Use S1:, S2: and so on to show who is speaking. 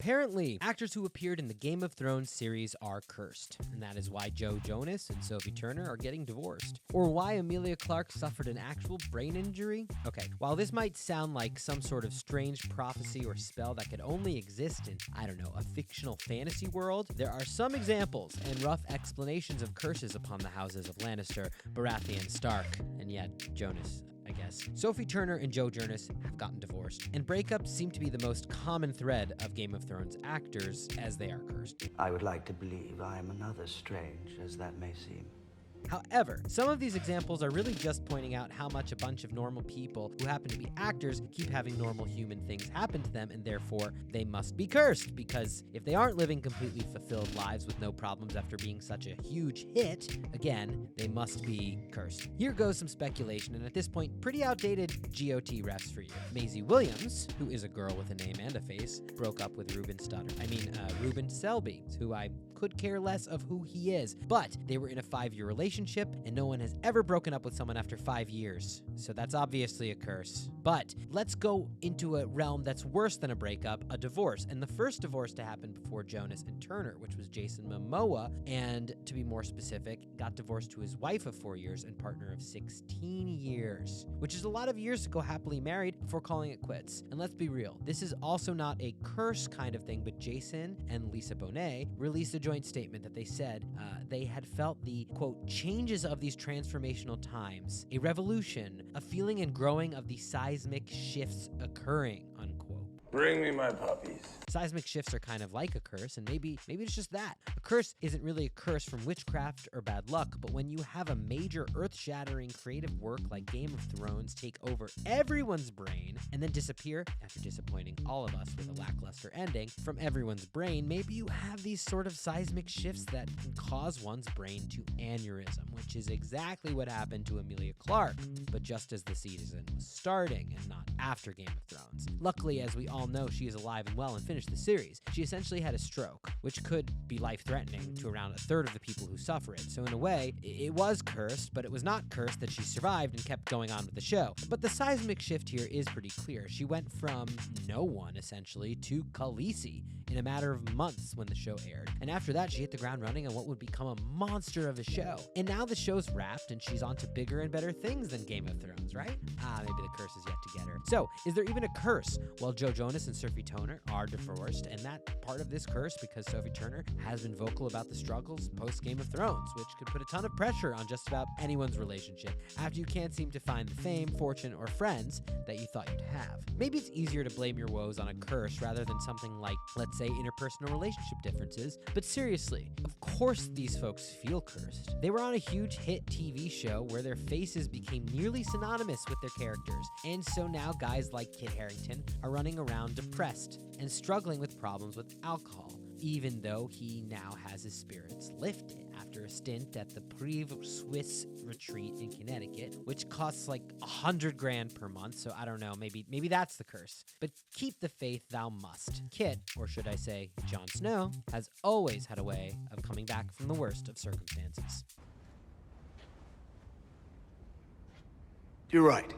S1: Apparently, actors who appeared in the Game of Thrones series are cursed, and that is why Joe Jonas and Sophie Turner are getting divorced. Or why Emilia Clarke suffered an actual brain injury? Okay, while this might sound like some sort of strange prophecy or spell that could only exist in, I don't know, a fictional fantasy world, there are some examples and rough explanations of curses upon the houses of Lannister, Baratheon, Stark, and yet Jonas, I guess. Sophie Turner and Joe Jonas have gotten divorced, and breakups seem to be the most common thread of Game of Thrones actors, as they are cursed.
S2: I would like to believe I am another, strange as that may seem.
S1: However, some of these examples are really just pointing out how much a bunch of normal people who happen to be actors keep having normal human things happen to them, and therefore they must be cursed, because if they aren't living completely fulfilled lives with no problems after being such a huge hit, again, they must be cursed. Here goes some speculation, and at this point, pretty outdated GOT refs for you. Maisie Williams, who is a girl with a name and a face, broke up with Ruben Selby, who I could care less of who he is, but they were in a 5-year relationship, and no one has ever broken up with someone after 5 years. So that's obviously a curse. But let's go into a realm that's worse than a breakup, a divorce. And the first divorce to happen before Jonas and Turner, which was Jason Momoa, and to be more specific, got divorced to his wife of 4 years and partner of 16 years, which is a lot of years to go happily married before calling it quits. And let's be real, this is also not a curse kind of thing, but Jason and Lisa Bonet released a joint statement that they said they had felt the, quote, changes of these transformational times, a revolution, a feeling and growing of the seismic shifts occurring, unquote.
S3: Bring me my puppies.
S1: Seismic shifts are kind of like a curse, and maybe it's just that. A curse isn't really a curse from witchcraft or bad luck, but when you have a major earth-shattering creative work like Game of Thrones take over everyone's brain and then disappear after disappointing all of us with a lackluster ending from everyone's brain, maybe you have these sort of seismic shifts that can cause one's brain to aneurysm, which is exactly what happened to Emilia Clarke, but just as the season was starting and not after Game of Thrones. Luckily, as we all know, she is alive and well and finished the series. She essentially had a stroke, which could be life-threatening to around a third of the people who suffer it. So in a way, it was cursed, but it was not cursed that she survived and kept going on with the show. But the seismic shift here is pretty clear. She went from no one, essentially, to Khaleesi in a matter of months when the show aired. And after that, she hit the ground running on what would become a monster of a show. And now the show's wrapped and she's on to bigger and better things than Game of Thrones, right? Maybe the curse is yet to get her. So, is there even a curse? Well, Joe Jonas and Sophie Turner are divorced, and that part of this curse because Sophie Turner has been vocal about the struggles post Game of Thrones, which could put a ton of pressure on just about anyone's relationship after you can't seem to find the fame, fortune, or friends that you thought you'd have. Maybe it's easier to blame your woes on a curse rather than something like, let's say, interpersonal relationship differences, but seriously, of course these folks feel cursed. They were on a huge hit TV show where their faces became nearly synonymous with their characters, and so now guys like Kit Harington are running around depressed and struggling with problems with alcohol, even though he now has his spirits lifted after a stint at the Prive Swiss retreat in Connecticut, which costs like $100,000 per month. So I don't know, maybe that's the curse. But keep the faith thou must. Kit, or should I say Jon Snow, has always had a way of coming back from the worst of circumstances.
S2: You're right.